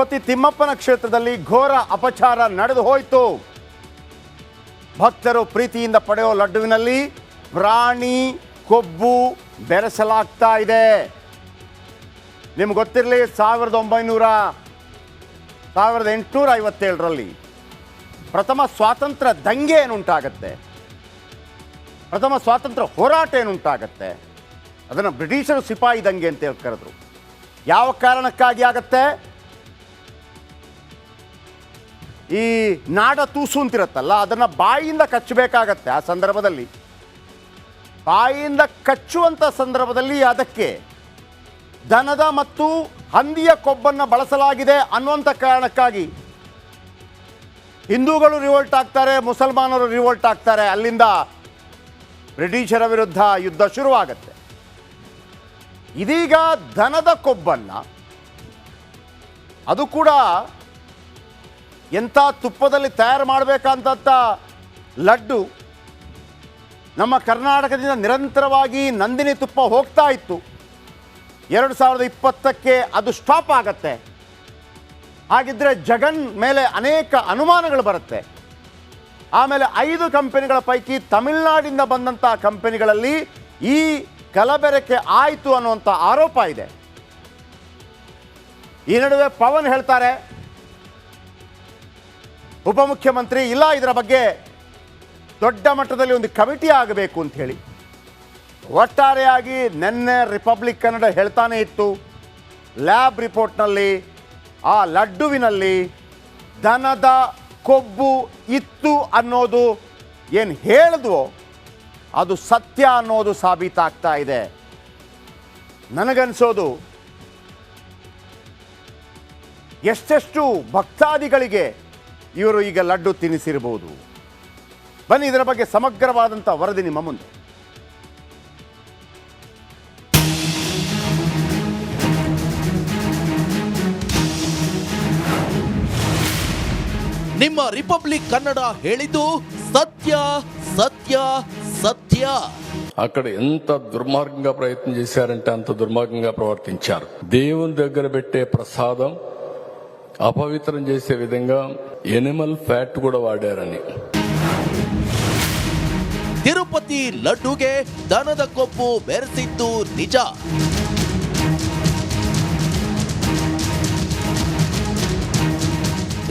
ತಿರುಪತಿ ತಿಮ್ಮಪ್ಪನ ಕ್ಷೇತ್ರದಲ್ಲಿ ಘೋರ ಅಪಚಾರ ನಡೆದು ಹೋಯಿತು. ಭಕ್ತರು ಪ್ರೀತಿಯಿಂದ ಪಡೆಯೋ ಲಡ್ಡುವಿನಲ್ಲಿ ಪ್ರಾಣಿ ಕೊಬ್ಬು ಬೆರೆಸಲಾಗ್ತಾ ಇದೆ. ನಿಮ್ಗೆ ಗೊತ್ತಿರಲಿ, 1857ರಲ್ಲಿ ಪ್ರಥಮ ಸ್ವಾತಂತ್ರ್ಯ ದಂಗೆ ಏನುಂಟಾಗತ್ತೆ, ಪ್ರಥಮ ಸ್ವಾತಂತ್ರ್ಯ ಹೋರಾಟ ಏನುಂಟಾಗತ್ತೆ, ಅದನ್ನು ಬ್ರಿಟಿಷರು ಸಿಪಾಯಿ ದಂಗೆ ಅಂತ ಹೇಳಿ ಕರೆದ್ರು. ಯಾವ ಕಾರಣಕ್ಕಾಗಿ ಆಗತ್ತೆ? ಈ ನಾಡ ತೂಸು ಅಂತಿರತ್ತಲ್ಲ, ಅದನ್ನು ಬಾಯಿಯಿಂದ ಕಚ್ಚಬೇಕಾಗತ್ತೆ. ಆ ಸಂದರ್ಭದಲ್ಲಿ ಬಾಯಿಯಿಂದ ಕಚ್ಚುವಂಥ ಸಂದರ್ಭದಲ್ಲಿ ಅದಕ್ಕೆ ದನದ ಮತ್ತು ಹಂದಿಯ ಕೊಬ್ಬನ್ನು ಬಳಸಲಾಗಿದೆ ಅನ್ನುವಂಥ ಕಾರಣಕ್ಕಾಗಿ ಹಿಂದೂಗಳು ರಿವೋಲ್ಟ್ ಆಗ್ತಾರೆ, ಮುಸಲ್ಮಾನರು ರಿವೋಲ್ಟ್ ಆಗ್ತಾರೆ. ಅಲ್ಲಿಂದ ಬ್ರಿಟಿಷರ ವಿರುದ್ಧ ಯುದ್ಧ ಶುರುವಾಗತ್ತೆ. ಇದೀಗ ದನದ ಕೊಬ್ಬನ್ನು, ಅದು ಕೂಡ ಎಂಥ ತುಪ್ಪದಲ್ಲಿ ತಯಾರು ಮಾಡಬೇಕಂತ ಲಡ್ಡು ನಮ್ಮ ಕರ್ನಾಟಕದಿಂದ ನಿರಂತರವಾಗಿ ನಂದಿನಿ ತುಪ್ಪ ಹೋಗ್ತಾ ಇತ್ತು. 2020ಕ್ಕೆ ಅದು ಸ್ಟಾಪ್ ಆಗತ್ತೆ. ಹಾಗಿದ್ರೆ ಜಗನ್ ಮೇಲೆ ಅನೇಕ ಅನುಮಾನಗಳು ಬರುತ್ತೆ. ಆಮೇಲೆ 5 ಕಂಪನಿಗಳ ಪೈಕಿ ತಮಿಳುನಾಡಿಂದ ಬಂದಂಥ ಕಂಪನಿಗಳಲ್ಲಿ ಈ ಕಲಬೆರಕೆ ಆಯಿತು ಅನ್ನುವಂಥ ಆರೋಪ ಇದೆ. ಈ ನಡುವೆ ಪವನ್ ಹೇಳ್ತಾರೆ, ಉಪಮುಖ್ಯಮಂತ್ರಿ, ಇಲ್ಲ ಇದರ ಬಗ್ಗೆ ದೊಡ್ಡ ಮಟ್ಟದಲ್ಲಿ ಒಂದು ಕಮಿಟಿ ಆಗಬೇಕು ಅಂತ ಹೇಳಿ. ಒಟ್ಟಾರೆಯಾಗಿ ನಿನ್ನೆ ರಿಪಬ್ಲಿಕ್ ಕನ್ನಡ ಹೇಳ್ತಾನೆ ಇತ್ತು, ಲ್ಯಾಬ್ ರಿಪೋರ್ಟ್ನಲ್ಲಿ ಆ ಲಡ್ಡುವಿನಲ್ಲಿ ದನದ ಕೊಬ್ಬು ಇತ್ತು ಅನ್ನೋದು ಏನು ಹೇಳಿದ್ವೋ ಅದು ಸತ್ಯ ಅನ್ನೋದು ಸಾಬೀತಾಗ್ತಾ ಇದೆ. ನನಗನ್ಸೋದು ಎಷ್ಟೆಷ್ಟು ಭಕ್ತಾದಿಗಳಿಗೆ ಇವರು ಈಗ ಲಡ್ಡು ತಿನ್ನಿಸಿರ್ಬೋದು. ಬನ್ನಿ ಇದರ ಬಗ್ಗೆ ಸಮಗ್ರವಾದಂಥ ವರದಿ ನಿಮ್ಮ ಮುಂದೆ. ನಿಮ್ಮ ರಿಪಬ್ಲಿಕ್ ಕನ್ನಡ ಹೇಳಿದ್ದು సత్య సత్య సత్య. అక్కడ ఎంత దుర్మార్గంగా ప్రయత్నం చేశారంటే అంత దుర్మార్గంగా ప్రవర్తించారు. దేవుని దగ్గర పెట్టే ప్రసాదం అపవిత్రం చేసే విధంగా ఎనిమల్ ఫ్యాట్ కూడా వాడారని. ತಿರುಪತಿ ಲಡ್ಡುಗೆ ದನದ ಕೊಬ್ಬು ಬೆರೆಸಿದ್ದು ನಿಜ.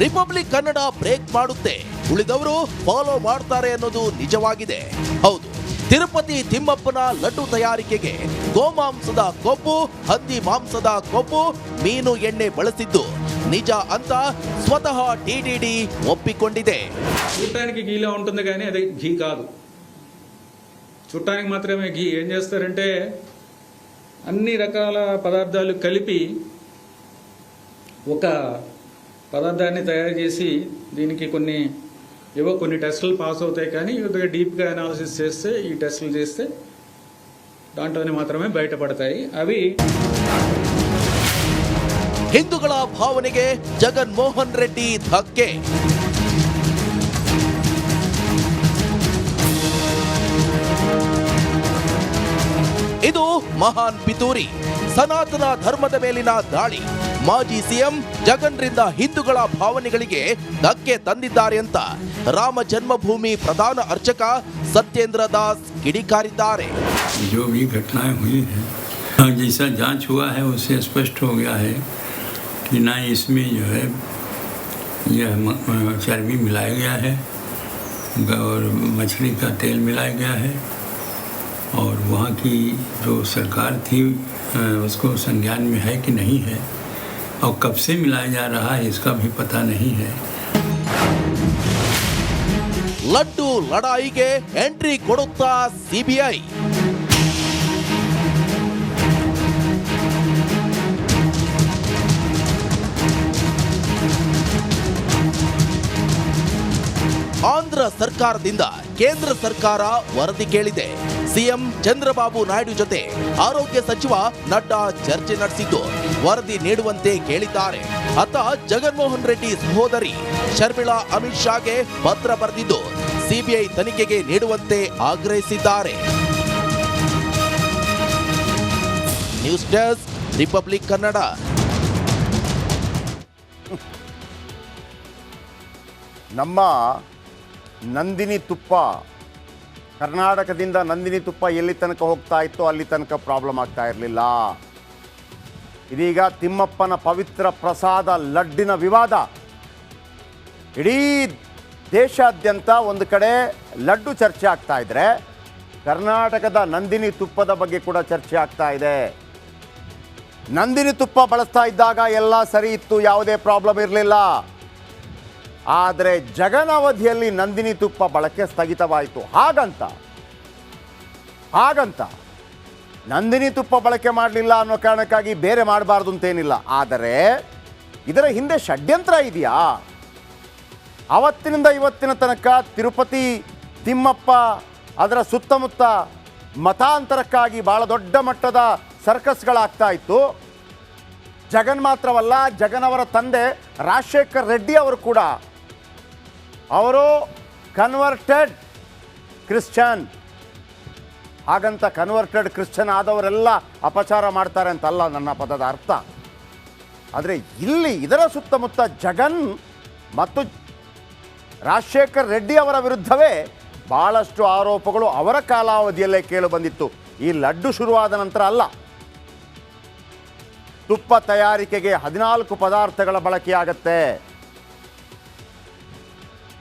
ರಿಪಬ್ಲಿಕ್ ಕನ್ನಡ ಬ್ರೇಕ್ ಮಾಡುತ್ತೆ, ಉಳಿದವರು ಫಾಲೋ ಮಾಡ್ತಾರೆ ಅನ್ನೋದು ನಿಜವಾಗಿದೆ. ಹೌದು, ತಿರುಪತಿ ತಿಮ್ಮಪ್ಪನ ಲಡ್ಡು ತಯಾರಿಕೆಗೆ ಗೋಮಾಂಸದ ಕೊಬ್ಬು, ಹಂದಿ ಮಾಂಸದ ಕೊಬ್ಬು, ಮೀನು ఎಣ್ಣೆ ಬಳಸಿದ್ದು నిజ ಅಂತ స్వతహ టీటీడీ ఒప్పికొండిదే. చూడటానికి గీలా ఉంటుంది కానీ అది ఘీ కాదు. చూడటానికి మాత్రమే ఘీ. ఏం చేస్తారంటే అన్ని రకాల పదార్థాలు కలిపి ఒక పదార్థాన్ని తయారు చేసి దీనికి కొన్ని టెస్టులు పాస్ అవుతాయి. కానీ డీప్గా అనాలిసిస్ చేస్తే, ఈ టెస్టులు చేస్తే దాంట్లోనే మాత్రమే బయటపడతాయి. అవి ಹಿಂದೂಗಳ ಭಾವನೆಗೆ ಜಗನ್ಮೋಹನ್ ರೆಡ್ಡಿ ಧಕ್ಕೆ. ಇದು ಮಹಾನ್ ಪಿತೂರಿ, ಸನಾತನ ಧರ್ಮದ ಮೇಲಿನ ದಾಳಿ. ಮಾಜಿ ಸಿಎಂ ಜಗನ್ರಿಂದ ಹಿಂದೂಗಳ ಭಾವನೆಗಳಿಗೆ ಧಕ್ಕೆ ತಂದಿದ್ದಾರೆ ಅಂತ ರಾಮ ಜನ್ಮಭೂಮಿ ಪ್ರಧಾನ ಅರ್ಚಕ ಸತ್ಯೇಂದ್ರ ದಾಸ್ ಕಿಡಿಕಾರಿದ್ದಾರೆ. जो भी घटनाएं हुई हैं, जैसा जांच हुआ है उससे स्पष्ट हो गया है कि ना इसमें जो है यह चर्बी मिलाया गया है और मछली का तेल मिलाया गया है, और वहाँ की जो सरकार थी उसको संज्ञान में है कि नहीं है, और कब से मिलाया जा रहा है इसका भी पता नहीं है. ಲಡ್ಡು ಲಡಾಯಿಗೆ ಎಂಟ್ರಿ ಕೊಡುತ್ತಾ ಸಿಬಿಐ. ಆಂಧ್ರ ಸರ್ಕಾರದಿಂದ ಕೇಂದ್ರ ಸರ್ಕಾರ ವರದಿ ಕೇಳಿದೆ. ಸಿಎಂ ಚಂದ್ರಬಾಬು ನಾಯ್ಡು ಜೊತೆ ಆರೋಗ್ಯ ಸಚಿವ ನಡ್ಡಾ ಚರ್ಚೆ ನಡೆಸಿದ್ದು ವರದಿ ನೀಡುವಂತೆ ಕೇಳಿದ್ದಾರೆ. ಅತ್ತ ಜಗನ್ಮೋಹನ್ ರೆಡ್ಡಿ ಸಹೋದರಿ ಶರ್ಮಿಳಾ ಅಮಿತ್ ಶಾಗೆ ಪತ್ರ ಬರೆದಿದ್ದು ಸಿಬಿಐ ತನಿಖೆಗೆ ನೀಡುವಂತೆ ಆಗ್ರಹಿಸಿದ್ದಾರೆ. News desk, republic Kannada. ನಮ್ಮ ನಂದಿನಿ ತುಪ್ಪ, ಕರ್ನಾಟಕದಿಂದ ನಂದಿನಿ ತುಪ್ಪ ಎಲ್ಲಿ ತನಕ ಹೋಗ್ತಾ ಇತ್ತೋ ಅಲ್ಲಿ ತನಕ ಪ್ರಾಬ್ಲಮ್ ಆಗ್ತಾ ಇರಲಿಲ್ಲ. ಇದೀಗ ತಿಮ್ಮಪ್ಪನ ಪವಿತ್ರ ಪ್ರಸಾದ ಲಡ್ಡಿನ ವಿವಾದ ಇಡೀ ದೇಶಾದ್ಯಂತ ಒಂದು ಕಡೆ ಲಡ್ಡು ಚರ್ಚೆ ಆಗ್ತಾ ಇದ್ರೆ, ಕರ್ನಾಟಕದ ನಂದಿನಿ ತುಪ್ಪದ ಬಗ್ಗೆ ಕೂಡ ಚರ್ಚೆ ಆಗ್ತಾ ಇದೆ. ನಂದಿನಿ ತುಪ್ಪ ಬಳಸ್ತಾ ಇದ್ದಾಗ ಎಲ್ಲ ಸರಿ ಇತ್ತು, ಯಾವುದೇ ಪ್ರಾಬ್ಲಮ್ ಇರಲಿಲ್ಲ. ಆದರೆ ಜಗನ್ ಅವಧಿಯಲ್ಲಿ ನಂದಿನಿ ತುಪ್ಪ ಬಳಕೆ ಸ್ಥಗಿತವಾಯಿತು. ಹಾಗಂತ ನಂದಿನಿ ತುಪ್ಪ ಬಳಕೆ ಮಾಡಲಿಲ್ಲ ಅನ್ನೋ ಕಾರಣಕ್ಕಾಗಿ ಬೇರೆ ಮಾಡಬಾರ್ದು ಅಂತೇನಿಲ್ಲ. ಆದರೆ ಇದರ ಹಿಂದೆ ಷಡ್ಯಂತ್ರ ಇದೆಯಾ? ಅವತ್ತಿನಿಂದ ಇವತ್ತಿನ ತನಕ ತಿರುಪತಿ ತಿಮ್ಮಪ್ಪ ಅದರ ಸುತ್ತಮುತ್ತ ಮತಾಂತರಕ್ಕಾಗಿ ಭಾಳ ದೊಡ್ಡ ಮಟ್ಟದ ಸರ್ಕಸ್ಗಳಾಗ್ತಾ ಇತ್ತು. ಜಗನ್ ಮಾತ್ರವಲ್ಲ, ಜಗನ್ ಅವರ ತಂದೆ ರಾಜಶೇಖರ್ ರೆಡ್ಡಿ ಅವರು ಕೂಡ, ಅವರು ಕನ್ವರ್ಟೆಡ್ ಕ್ರಿಶ್ಚಿಯನ್. ಹಾಗಂತ ಕನ್ವರ್ಟೆಡ್ ಕ್ರಿಶ್ಚಿಯನ್ ಆದವರೆಲ್ಲ ಅಪಚಾರ ಮಾಡ್ತಾರೆ ಅಂತಲ್ಲ ನನ್ನ ಪದದ ಅರ್ಥ. ಆದರೆ ಇಲ್ಲಿ ಇದರ ಸುತ್ತಮುತ್ತ ಜಗನ್ ಮತ್ತು ರಾಜಶೇಖರ್ ರೆಡ್ಡಿ ಅವರ ವಿರುದ್ಧವೇ ಭಾಳಷ್ಟು ಆರೋಪಗಳು ಅವರ ಕಾಲಾವಧಿಯಲ್ಲೇ ಕೇಳಿಬಂದಿತ್ತು. ಈ ಲಡ್ಡು ಶುರುವಾದ ನಂತರ ಅಲ್ಲ. ತುಪ್ಪ ತಯಾರಿಕೆಗೆ 14 ಪದಾರ್ಥಗಳ ಬಳಕೆಯಾಗತ್ತೆ.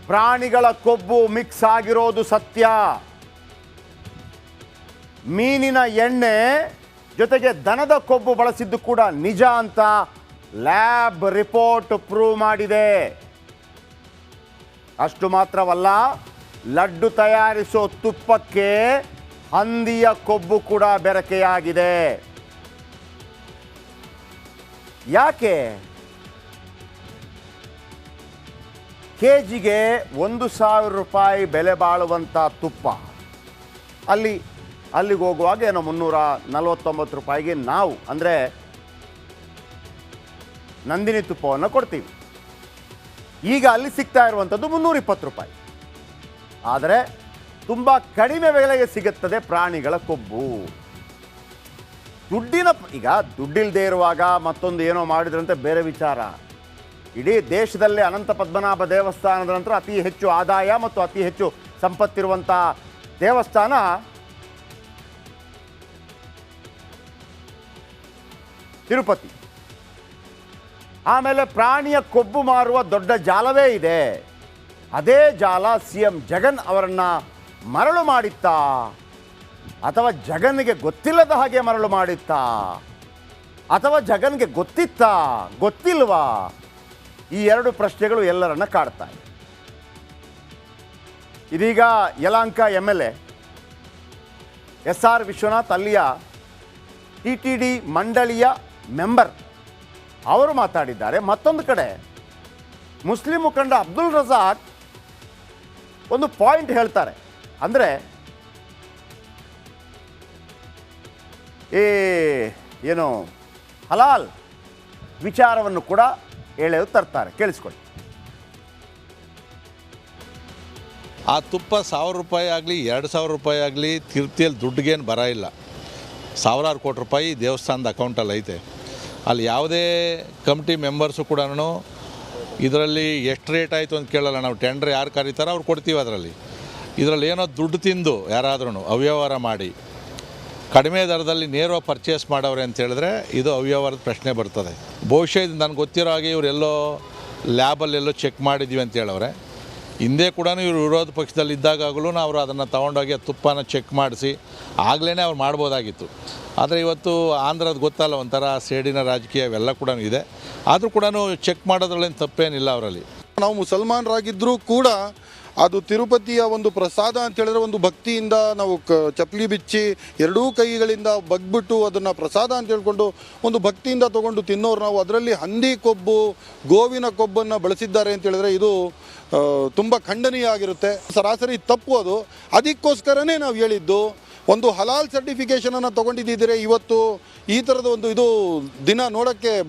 ಪ್ರಾಣಿಗಳ ಕೊಬ್ಬು ಮಿಕ್ಸ್ ಆಗಿರೋದು ಸತ್ಯ. ಮೀನಿನ ಎಣ್ಣೆ ಜೊತೆಗೆ ದನದ ಕೊಬ್ಬು ಬಳಸಿದ್ದು ಕೂಡ ನಿಜ ಅಂತ ಲ್ಯಾಬ್ ರಿಪೋರ್ಟ್ ಪ್ರೂವ್ ಮಾಡಿದೆ. ಅಷ್ಟು ಮಾತ್ರವಲ್ಲ, ಲಡ್ಡು ತಯಾರಿಸೋ ತುಪ್ಪಕ್ಕೆ ಹಂದಿಯ ಕೊಬ್ಬು ಕೂಡ ಬೆರಕೆಯಾಗಿದೆ. ಯಾಕೆ? ಕೆಜಿಗೆ 1,000 ರೂಪಾಯಿ ಬೆಲೆ ಬಾಳುವಂಥ ತುಪ್ಪ ಅಲ್ಲಿಗೆ ಹೋಗುವಾಗ ಏನೋ 349 ರೂಪಾಯಿಗೆ ನಾವು ಅಂದರೆ ನಂದಿನಿ ತುಪ್ಪವನ್ನು ಕೊಡ್ತೀವಿ. ಈಗ ಅಲ್ಲಿ ಸಿಗ್ತಾ ಇರುವಂಥದ್ದು 320 ರೂಪಾಯಿ. ಆದರೆ ತುಂಬ ಕಡಿಮೆ ಬೆಲೆಗೆ ಸಿಗುತ್ತದೆ ಪ್ರಾಣಿಗಳ ಕೊಬ್ಬು. ಈಗ ದುಡ್ಡಿಲ್ಲದೆ ಇರುವಾಗ ಮತ್ತೊಂದು ಏನೋ ಮಾಡಿದ್ರಂತೆ ಬೇರೆ ವಿಚಾರ. ಇಡೀ ದೇಶದಲ್ಲೇ ಅನಂತ ಪದ್ಮನಾಭ ದೇವಸ್ಥಾನದ ನಂತರ ಅತಿ ಹೆಚ್ಚು ಆದಾಯ ಮತ್ತು ಅತಿ ಹೆಚ್ಚು ಸಂಪತ್ತಿರುವಂಥ ದೇವಸ್ಥಾನ ತಿರುಪತಿ. ಆಮೇಲೆ ಪ್ರಾಣಿಯ ಕೊಬ್ಬು ಮಾರುವ ದೊಡ್ಡ ಜಾಲವೇ ಇದೆ. ಅದೇ ಜಾಲ CM ಜಗನ್ ಅವರನ್ನ ಮರಳು ಮಾಡಿತ್ತಾ ಅಥವಾ ಜಗನ್ಗೆ ಗೊತ್ತಿಲ್ಲದ ಹಾಗೆ ಮರಳು ಮಾಡಿತ್ತಾ ಅಥವಾ ಜಗನ್ಗೆ ಗೊತ್ತಿತ್ತಾ ಗೊತ್ತಿಲ್ವಾ? ಈ ಎರಡು ಪ್ರಶ್ನೆಗಳು ಎಲ್ಲರನ್ನ ಕಾಡ್ತಾರೆ. ಇದೀಗ ಯಲಹಂಕ MLA SR ವಿಶ್ವನಾಥ್, ಅಲ್ಲಿಯ TTD ಮಂಡಳಿಯ ಮೆಂಬರ್, ಅವರು ಮಾತಾಡಿದ್ದಾರೆ. ಮತ್ತೊಂದು ಕಡೆ ಮುಸ್ಲಿಂ ಮುಖಂಡ ಅಬ್ದುಲ್ ರಜಾಕ್ ಒಂದು ಪಾಯಿಂಟ್ ಹೇಳ್ತಾರೆ. ಅಂದರೆ ಏನು ಹಲಾಲ್ ವಿಚಾರವನ್ನು ಕೂಡ ಎಳೆದು ತರ್ತಾರೆ. ಕೇಳಿಸ್ಕೊಳ್ಳಿ. ಆ ತುಪ್ಪ 1,000 ರೂಪಾಯಿ ಆಗಲಿ 2,000 ರೂಪಾಯಿ ಆಗಲಿ ತಿರುಪ್ತಿಯಲ್ಲಿ ದುಡ್ಡಿಗೇನು ಬರ ಇಲ್ಲ. ಸಾವಿರಾರು ಕೋಟಿ ರೂಪಾಯಿ ದೇವಸ್ಥಾನದ ಅಕೌಂಟಲ್ಲಿ ಐತೆ. ಅಲ್ಲಿ ಯಾವುದೇ ಕಮಿಟಿ ಮೆಂಬರ್ಸು ಕೂಡ ಇದರಲ್ಲಿ ಎಷ್ಟು ರೇಟ್ ಆಯಿತು ಅಂತ ಕೇಳಲ್ಲ. ನಾವು ಟೆಂಡ್ರ್ ಯಾರು ಕರೀತಾರೋ ಅವ್ರು ಕೊಡ್ತೀವಿ. ಇದರಲ್ಲಿ ಏನೋ ದುಡ್ಡು ತಿಂದು ಯಾರಾದ್ರೂ ಅವ್ಯವಹಾರ ಮಾಡಿ ಕಡಿಮೆ ದರದಲ್ಲಿ ನೇರವಾಗಿ ಪರ್ಚೇಸ್ ಮಾಡವ್ರೆ ಅಂತ ಹೇಳಿದ್ರೆ ಇದು ಅವ್ಯವಹಾರದ ಪ್ರಶ್ನೆ ಬರ್ತದೆ. ಬಹುಶಃ ಇದು ನನಗೆ ಗೊತ್ತಿರೋ ಹಾಗೆ ಇವರೆಲ್ಲೋ ಲ್ಯಾಬಲ್ಲೆಲ್ಲೋ ಚೆಕ್ ಮಾಡಿದ್ದೀವಿ ಅಂತ ಹೇಳವ್ರೆ. ಹಿಂದೆ ಕೂಡ ಇವರು ವಿರೋಧ ಪಕ್ಷದಲ್ಲಿ ಇದ್ದಾಗಲೂ ಅವರು ಅದನ್ನು ತೊಗೊಂಡೋಗಿ ತುಪ್ಪನ ಚೆಕ್ ಮಾಡಿಸಿ ಆಗಲೇ ಅವ್ರು ಮಾಡ್ಬೋದಾಗಿತ್ತು. ಆದರೆ ಇವತ್ತು ಆಂಧ್ರದ ಗೊತ್ತಲ್ಲ, ಒಂಥರ ಸೇಡಿನ ರಾಜಕೀಯ ಇವೆಲ್ಲ ಕೂಡ ಇದೆ. ಆದರೂ ಕೂಡ ಚೆಕ್ ಮಾಡೋದ್ರಲ್ಲೇನು ತಪ್ಪೇನಿಲ್ಲ ಅವರಲ್ಲಿ. ನಾವು ಮುಸಲ್ಮಾನರಾಗಿದ್ದರೂ ಕೂಡ ಅದು ತಿರುಪತಿಯ ಒಂದು ಪ್ರಸಾದ ಅಂತ ಹೇಳಿದ್ರೆ ಒಂದು ಭಕ್ತಿಯಿಂದ ನಾವು ಚಪ್ಪಲಿ ಬಿಚ್ಚಿ ಎರಡೂ ಕೈಗಳಿಂದ ಬಗ್ಬಿಟ್ಟು ಅದನ್ನು ಪ್ರಸಾದ ಅಂತ ಹೇಳ್ಕೊಂಡು ಒಂದು ಭಕ್ತಿಯಿಂದ ತೊಗೊಂಡು ತಿನ್ನೋರು ನಾವು. ಅದರಲ್ಲಿ ಹಂದಿ ಕೊಬ್ಬು, ಗೋವಿನ ಕೊಬ್ಬನ್ನು ಬಳಸಿದ್ದಾರೆ ಅಂತ ಹೇಳಿದ್ರೆ ಇದು ತುಂಬ ಖಂಡನೀಯ ಆಗಿರುತ್ತೆ. ಸರಾಸರಿ ತಪ್ಪು ಅದು. ಅದಕ್ಕೋಸ್ಕರನೇ ನಾವು ಹೇಳಿದ್ದು ಒಂದು ಹಲಾಲ್ ಸರ್ಟಿಫಿಕೇಷನನ್ನು ತೊಗೊಂಡಿದ್ದಿದ್ರೆ ಇವತ್ತು ಈ ಥರದ ಒಂದು ಇದು ದಿನ ನೋಡೋಕ್ಕೆ